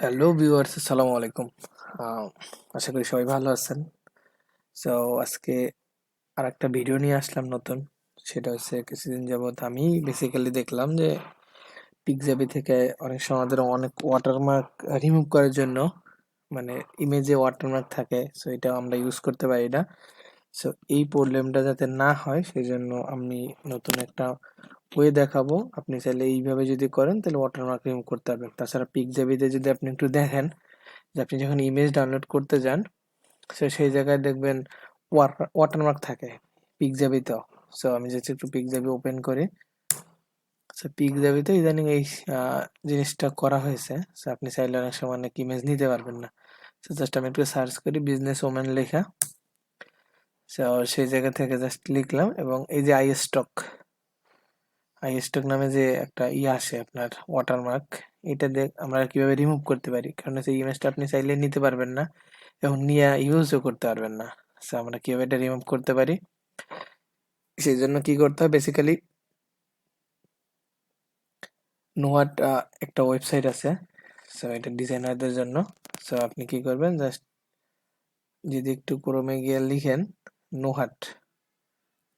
Hello viewers, আসসালামু আলাইকুম। আহ, আশা করি সবাই ভালো আছেন। সো আজকে আর একটা ভিডিও নিয়ে আসলাম নতুন। সেটা হচ্ছে কিছুদিন যাবত আমি বেসিক্যালি দেখলাম যে পিকজাবি থেকে অনেক সময় আমাদের অনেক ওয়াটারমার্ক রিমুভ করার জন্য মানে ইমেজে ওয়াটারমার্ক থাকে, সো এটা আমরা ইউজ করতে পারি না। সো এই প্রবলেমটা যাতে না হয় সেই জন্য আমি নতুন একটা ওয়ে দেখাবো। আপনি চাইলে এইভাবে যদি করেন তাহলে ওয়াটারমার্ক রিমুভ করতে পারবেন। তাছাড়া পিকজাবিতে যদি আপনি একটু দেখেন যে আপনি যখন ইমেজ ডাউনলোড করতে যান, সো সেই জায়গায় দেখবেন ওয়াটারমার্ক থাকে পিকজাবিতেও। সো আমি যদি একটু পিকজাবি ওপেন করি, সো পিকজাবিতে ইদানিং এই জিনিসটা করা হয়েছে। সো আপনি চাইলে অনেক সময় অনেক ইমেজ নিতে পারবেন না। সো জাস্ট আমি একটু সার্চ করি বিজনেস ওম্যান লেখা। সো সেই জায়গা থেকে জাস্ট লিখলাম এবং এই যে আই স্টক নামে যে একটা আসে আপনার ওয়াটারমার্ক, এটা আমরা কিভাবে রিমুভ করতে পারি, কারণ সেই ইমেজটা আপনি চাইলে নিতে পারবেন না এবং নিয়ে ইউজও করতে পারবেন না। সো আমরা কিভাবে এটা রিমুভ করতে পারি, সেই জন্য কি করতে হয় বেসিক্যালি নোয়াট একটা ওয়েবসাইট আছে। সো এটা ডিজাইনারদের জন্য। সো আপনি কি করবেন, জাস্ট যদি একটু ক্রমে গিয়ে লিখেন নোহাট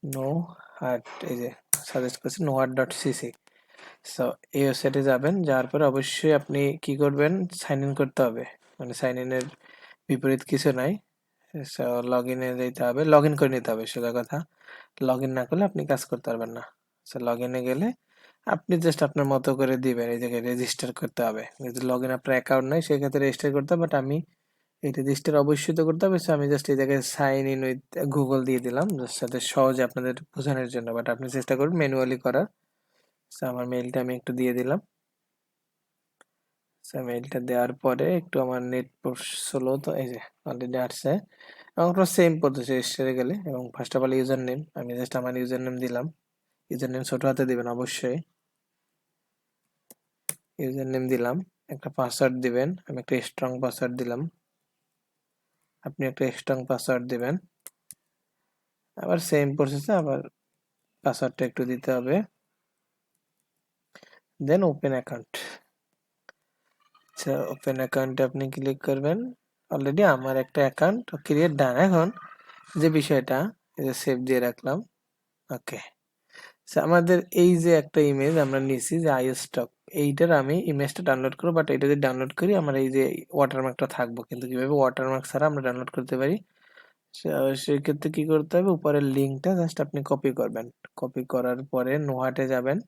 নোহাট, এই যে সাজেস্ট করছি নোহাট.cc। সো এই ওয়েবসাইটে যাবেন, যাওয়ার পরে অবশ্যই আপনি কি করবেন, সাইন ইন করতে হবে। মানে সাইন ইনের বিপরীত কিছু নাই। সো লগ ইনে যেতে হবে, লগ ইন করে নিতে হবে সোজা কথা। লগ ইন না করলে আপনি কাজ করতে পারবেন না। সো লগ ইনে গেলে আপনি জাস্ট আপনার মতো করে দিবেন, এই জায়গায় রেজিস্টার করতে হবে। যদি লগ ইন আপনার অ্যাকাউন্ট নাই সেক্ষেত্রে রেজিস্টার করতে হবে, বাট আমি এই রেজিস্টার অবশ্যই তো করতে হবে। সো আমি জাস্ট এই জায়গায় সাইন ইন উইথ গুগল দিয়ে দিলাম, যার সাথে সহজে আপনাদের বোঝানোর জন্য, বাট আপনি চেষ্টা করুন ম্যানুয়ালি করার। সো আমার মেইলটা আমি একটু দিয়ে দিলাম। সো মেইলটা দেওয়ার পরে একটু আমার নেট স্লো, তো এই যে অলরেডি আসছে এবং পুরো সেম পদ্ধতি রেজিস্টারে গেলে, এবং first of all user name, আমি জাস্ট আমার ইউজার নেম দিলাম। ইউজার নেম ছোট হাতে দিবেন অবশ্যই। ইউজার নেম দিলাম, একটা পাসওয়ার্ড দিবেন। আমি একটা স্ট্রং পাসওয়ার্ড দিলাম, আপনি একটা স্ট্রং পাসওয়ার্ড দিবেন। আবার সেম প্রসেসে আবার পাসওয়ার্ডটা একটু দিতে হবে, দেন ওপেন অ্যাকাউন্ট। আচ্ছা, ওপেন অ্যাকাউন্টে আপনি ক্লিক করবেন। অলরেডি আমার একটা অ্যাকাউন্ট ক্রিয়েট ডান। এখন যে বিষয়টা, এই যে সেভ দিয়ে রাখলাম। ওকে, আমাদের এই যে একটা ইমেজ আমরা নিছি যে আই স্টক, এইটার আমি ইমেজটা ডাউনলোড করবো, বাট এটা যদি ডাউনলোড করি আমার এই যে ওয়াটারমার্কটা থাকবো, কিন্তু কিভাবে ওয়াটারমার্ক ছাড়া আমরা ডাউনলোড করতে পারি, সেই ক্ষেত্রে কি করতে হবে, উপরের লিঙ্কটা জাস্ট আপনি কপি করবেন। কপি করার পরে নোহাটে যাবেন।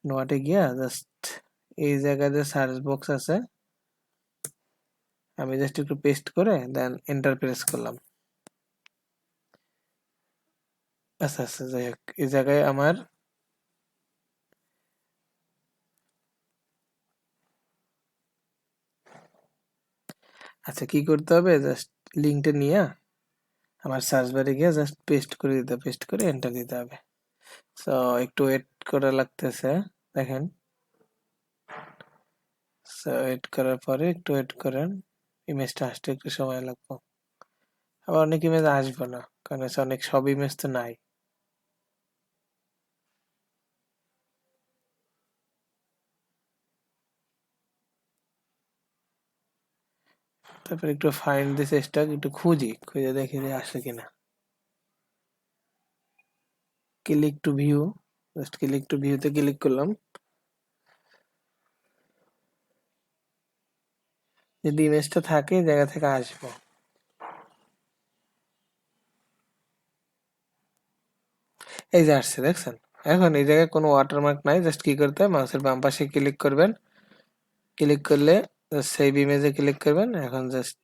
নোহাটে গিয়া জাস্ট এই জায়গায় যে সার্চ বক্স আছে, আমি জাস্ট একটু পেস্ট করে দেন এন্টার প্রেস করলাম। আচ্ছা আচ্ছা, যাই হোক, এই জায়গায় আমার আচ্ছা কি করতে হবে, জাস্ট লিঙ্কটা নিয়ে আমার সার্চ বারে গিয়ে জাস্ট পেস্ট করে দিতে হবে, পেস্ট করে এন্টার দিতে হবে। সো একটু ওয়েট করা লাগতেছে, দেখেন। সো ওয়েট করার পরে একটু ওয়েট করেন, ইমেজটা আসতে একটু সময় লাগবে। আবার অনেক ইমেজ আসবে না, কারণ হচ্ছে অনেক সব ইমেজ তো নাই। তারপর একটু ফাইন্ড দিস স্টক, একটু খুঁজে দেখি যে আসে কিনা। Click to view, just click to ভিউতে ক্লিক করলাম। যদি ইমেজটা থাকে এই জায়গা থেকে আসবো। এই যে আসছে, দেখছেন। এখন এই জায়গায় কোনো ওয়াটারমার্ক নাই, জাস্ট কি করতে হবে, মাউসের বাম পাশে ক্লিক করবেন। ক্লিক করলে সেভ ইমেজে ক্লিক করবেন, এখন জাস্ট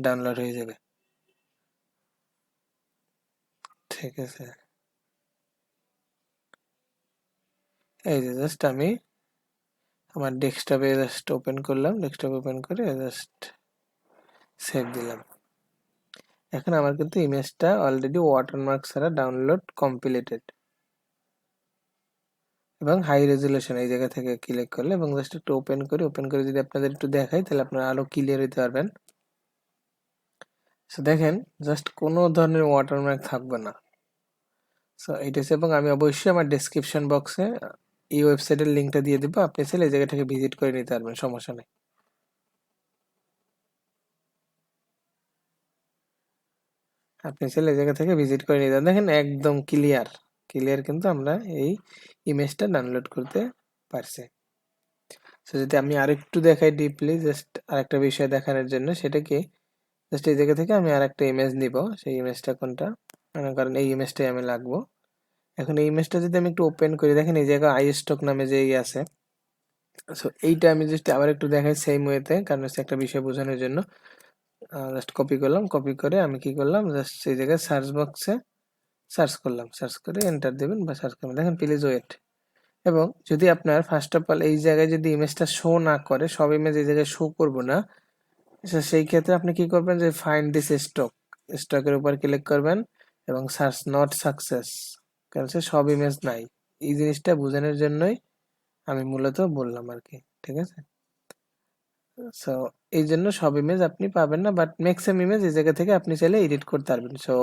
ডাউনলোড হয়ে যাবে। ঠিক আছে, এই যে জাস্ট আমি আমার ডেস্কটপে জাস্ট ওপেন করলাম, ডেস্কটপ ওপেন করে জাস্ট সেভ দিলাম। এখন আমার কিন্তু ইমেজটা অলরেডি ওয়াটারমার্ক ছাড়া ডাউনলোড কমপ্লিটেড এবং হাই রেজুলেশন, এই জায়গা থেকে ক্লিক করলে এবং জাস্ট একটু ওপেন করে যদি আপনাদের একটু দেখাই তাহলে আপনারা আরো ক্লিয়ার হতে পারবেন। সো দেখেন, জাস্ট কোনো ধরনের ওয়াটারমার্ক থাকবে না। সো এটা হচ্ছে, এবং আমি অবশ্যই আমার ডেসক্রিপশন বক্সে এই ওয়েবসাইটের লিঙ্কটা দিয়ে দিব, আপনি চাইলে এই জায়গা থেকে ভিজিট করে নিতে পারবেন, সমস্যা নেই। আপনি চাইলে এই জায়গা থেকে ভিজিট করে নিতে দেখেন একদম ক্লিয়ার কিন্তু আমরা এই ইমেজটা ডাউনলোড করতে পারছি। তো যদি আমি আরেকটু দেখাই ডিপলি, জাস্ট আরেকটা বিষয় দেখানোর জন্য, সেটা কি, জাস্ট এই জায়গা থেকে আমি আরেকটা ইমেজ নিব। সেই ইমেজটা কোনটা, মনে করেন এই ইমেজটাই আমি লাগবো। এখন এই ইমেজটা যদি আমি একটু ওপেন করি, দেখেন এই জায়গায় আই স্টক নামে যে আছে। সো এইটা আমি জাস্ট আবার একটু দেখাই সেম ওয়েতে, কারণ হচ্ছে একটা বিষয় বোঝানোর জন্য। জাস্ট কপি করলাম, কপি করে আমি কি করলাম, জাস্ট এই জায়গায় সার্চ বক্সে সার্চ করলাম, সার্চ করে এন্টার দেবেন বা সার্চ করবেন। দেখেন প্লিজ ওয়েট। এবং যদি আপনার ফার্স্ট অফ অল এই জায়গায় যদি ইমেজটা শো না করে, সব ইমেজ এই জায়গায় শো করবো না, সেই ক্ষেত্রে আপনি কি করবেন, যে ফাইন্ড দিস স্টক, স্টকের উপর ক্লিক করবেন এবং সার্চ নট সাকসেস, কারণ সে সব ইমেজ নাই। এই জিনিসটা বোঝানোর জন্যই আমি মূলত বললাম আর কি, ঠিক আছে। সো এই জন্য সব ইমেজ আপনি পাবেন না, বাট ম্যাক্সিমাম ইমেজ এই জায়গা থেকে আপনি চাইলে এডিট করতে পারবেন। সো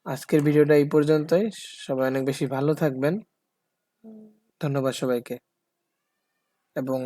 আজকের ভিডিওটা এই পর্যন্তই। সবাই অনেক বেশি ভালো থাকবেন, ধন্যবাদ সবাইকে। এবং